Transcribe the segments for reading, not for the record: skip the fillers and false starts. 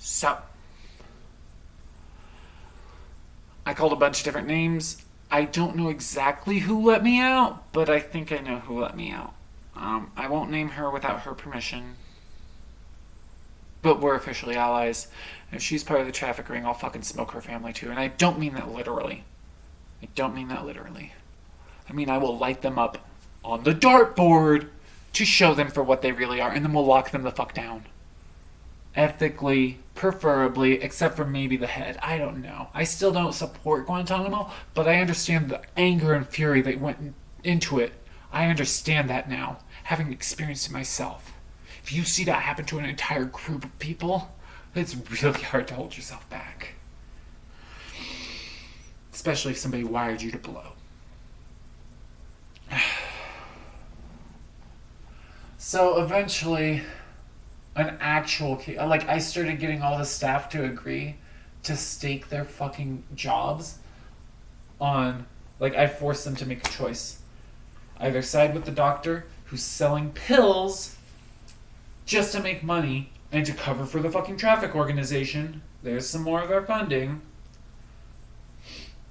So, I called a bunch of different names. I don't know exactly who let me out, but I think I know who let me out. I won't name her without her permission, but we're officially allies. If she's part of the traffic ring, I'll fucking smoke her family too. And I don't mean that literally. I don't mean that literally. I mean, I will light them up on the dartboard to show them for what they really are, and then we'll lock them the fuck down. Ethically, preferably, except for maybe the head. I don't know. I still don't support Guantanamo, but I understand the anger and fury that went into it. I understand that now, having experienced it myself. If you see that happen to an entire group of people, it's really hard to hold yourself back. Especially if somebody wired you to blow. So eventually, an actual case, like, I started getting all the staff to agree to stake their fucking jobs on, like, I forced them to make a choice. Either side with the doctor who's selling pills just to make money and to cover for the fucking traffic organization. There's some more of their funding.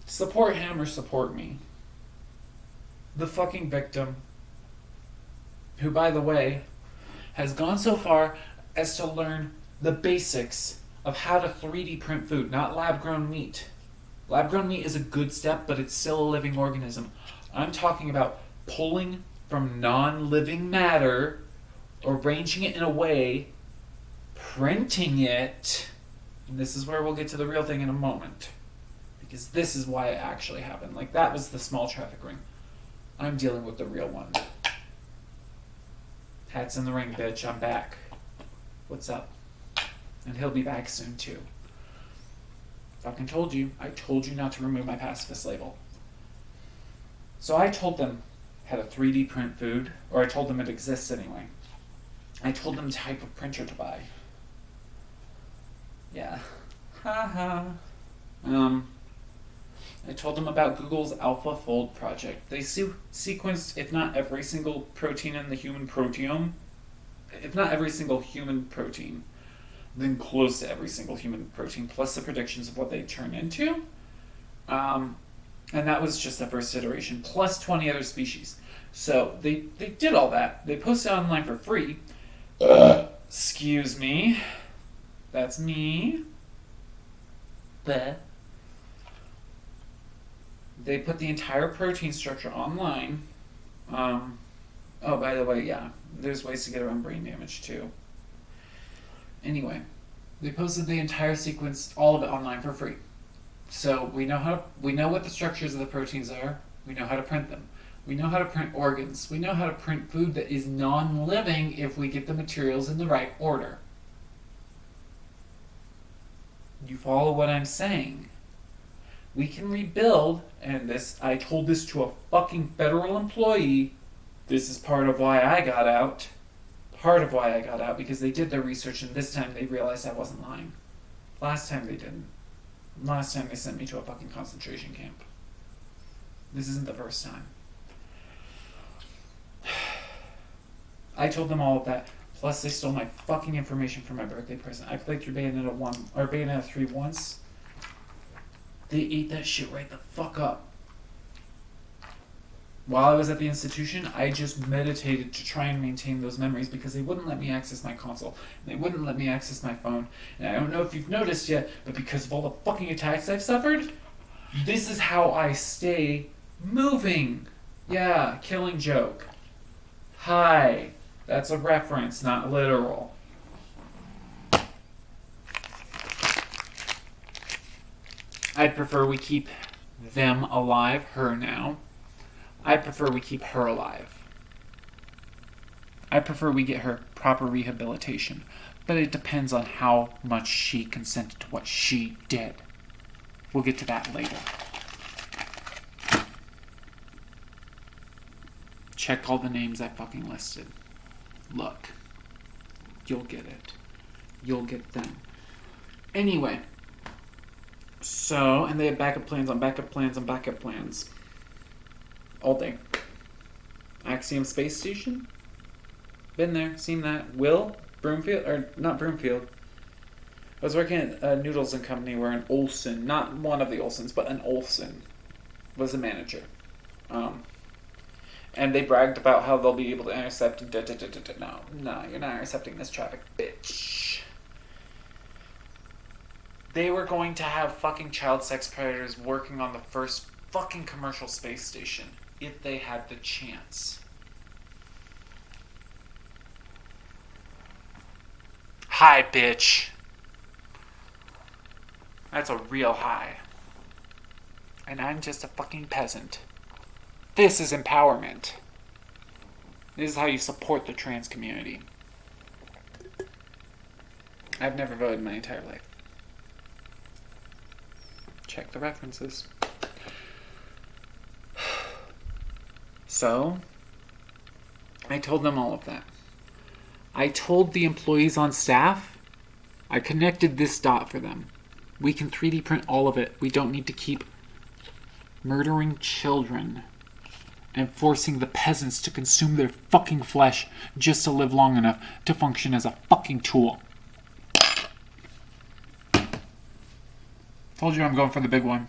Support him or support me. The fucking victim, who, by the way, has gone so far as to learn the basics of how to 3D print food, not lab-grown meat. Lab-grown meat is a good step, but it's still a living organism. I'm talking about pulling from non-living matter, arranging it in a way, printing it, and this is where we'll get to the real thing in a moment. Because this is why it actually happened. Like, that was the small traffic ring. I'm dealing with the real one. Hats in the ring, bitch. I'm back. What's up? And he'll be back soon, too. Fucking told you. I told you not to remove my pacifist label. So I told them how to 3D print food, or I told them it exists anyway. I told them the type of printer to buy. Yeah. Haha. I told them about Google's AlphaFold project. They sequenced, if not every single protein in the human proteome, if not every single human protein, then close to every single human protein, plus the predictions of what they turn into. And that was just the first iteration, plus 20 other species. So they did all that. They posted it online for free. Excuse me. That's me. Bleh. They put the entire protein structure online. Oh, by the way, yeah, there's ways to get around brain damage too. Anyway, they posted the entire sequence, all of it online for free. So we know what the structures of the proteins are. We know how to print them. We know how to print organs. We know how to print food that is non-living if we get the materials in the right order. You follow what I'm saying? We can rebuild, and this, I told this to a fucking federal employee. This is part of why I got out. Part of why I got out, because they did their research, and this time they realized I wasn't lying. Last time they didn't. Last time they sent me to a fucking concentration camp. This isn't the first time. I told them all of that. Plus, they stole my fucking information for my birthday present. I played through Bayonetta 3 once. They ate that shit right the fuck up. While I was at the institution, I just meditated to try and maintain those memories because they wouldn't let me access my console. They wouldn't let me access my phone. And I don't know if you've noticed yet, but because of all the fucking attacks I've suffered, this is how I stay moving. Yeah, Killing Joke. Hi. That's a reference, not literal. I'd prefer we keep them alive, her now. I prefer we keep her alive. I prefer we get her proper rehabilitation. But it depends on how much she consented to what she did. We'll get to that later. Check all the names I fucking listed. Look. You'll get it. You'll get them. Anyway. So, and they had backup plans on backup plans on backup plans. All day. Axiom Space Station? Been there, seen that. Will? Broomfield? Or, not Broomfield. I was working at a noodles and company where an Olsen, not one of the Olsens, but an Olsen, was a manager. And they bragged about how they'll be able to intercept. No, you're not intercepting this traffic, bitch. They were going to have fucking child sex predators working on the first fucking commercial space station if they had the chance. Hi, bitch. That's a real high. And I'm just a fucking peasant. This is empowerment. This is how you support the trans community. I've never voted in my entire life. Check the references. So, I told them all of that. I told the employees on staff, I connected this dot for them. We can 3D print all of it. We don't need to keep murdering children and forcing the peasants to consume their fucking flesh just to live long enough to function as a fucking tool. Told you I'm going for the big one.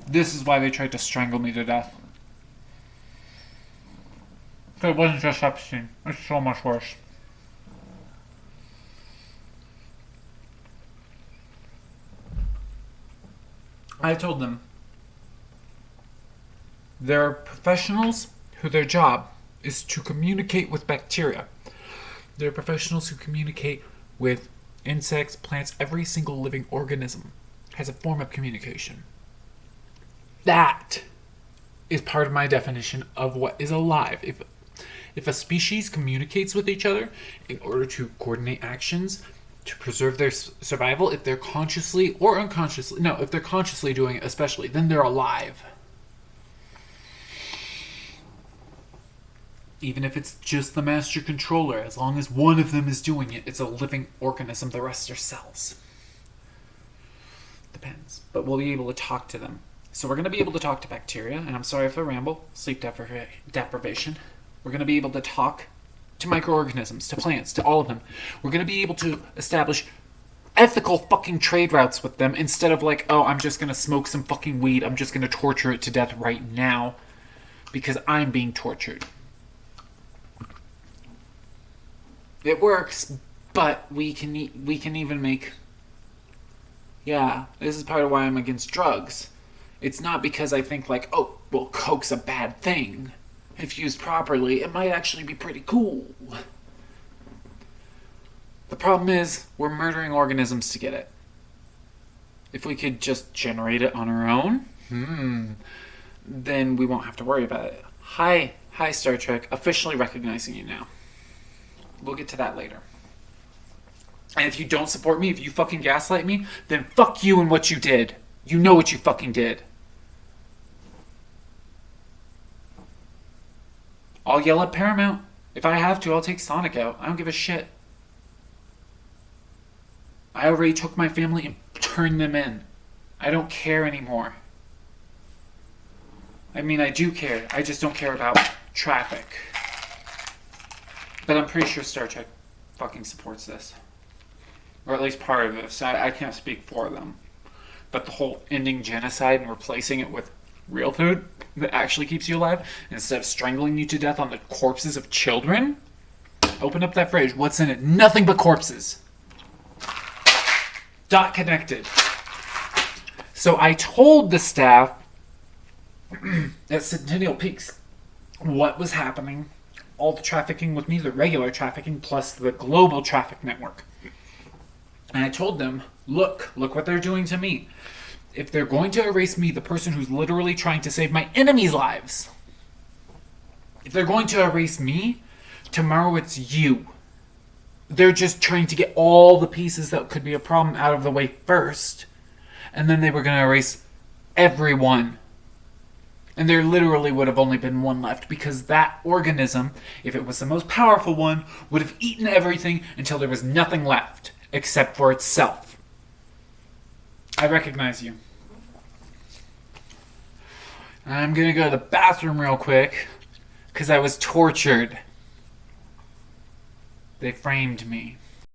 This is why they tried to strangle me to death. It wasn't just Epstein. It's so much worse. I told them there are professionals who their job is to communicate with bacteria. There are professionals who communicate with insects, plants. Every single living organism has a form of communication. That is part of my definition of what is alive. If a species communicates with each other in order to coordinate actions to preserve their survival, if they're consciously or unconsciously, if they're consciously doing it especially, then they're alive. Even if it's just the master controller, as long as one of them is doing it, it's a living organism. The rest are cells. Depends. But we'll be able to talk to them. So we're going to be able to talk to bacteria, and I'm sorry if I ramble, sleep deprivation. We're going to be able to talk to microorganisms, to plants, to all of them. We're going to be able to establish ethical fucking trade routes with them instead of like, oh, I'm just going to smoke some fucking weed. I'm just going to torture it to death right now because I'm being tortured. It works, but we can even make... Yeah, this is part of why I'm against drugs. It's not because I think like, oh, well, coke's a bad thing. If used properly, it might actually be pretty cool. The problem is, we're murdering organisms to get it. If we could just generate it on our own, then we won't have to worry about it. Hi, Star Trek. Officially recognizing you now. We'll get to that later. And if you don't support me, if you fucking gaslight me, then fuck you and what you did. You know what you fucking did. I'll yell at Paramount. If I have to, I'll take Sonic out. I don't give a shit. I already took my family and turned them in. I don't care anymore. I mean, I do care. I just don't care about traffic. But I'm pretty sure Star Trek fucking supports this. Or at least part of this. I can't speak for them. But the whole ending genocide and replacing it with real food that actually keeps you alive instead of strangling you to death on the corpses of children. Open up that fridge. What's in it? Nothing but corpses. Dot connected. So I told the staff at Centennial Peaks what was happening, all the trafficking with me, the regular trafficking plus the global traffic network. And I told them, look what they're doing to me. If they're going to erase me, the person who's literally trying to save my enemies' lives, if they're going to erase me, tomorrow it's you. They're just trying to get all the pieces that could be a problem out of the way first. And then they were going to erase everyone. And there literally would have only been one left because that organism, if it was the most powerful one, would have eaten everything until there was nothing left except for itself. I recognize you. I'm going to go to the bathroom real quick because I was tortured. They framed me.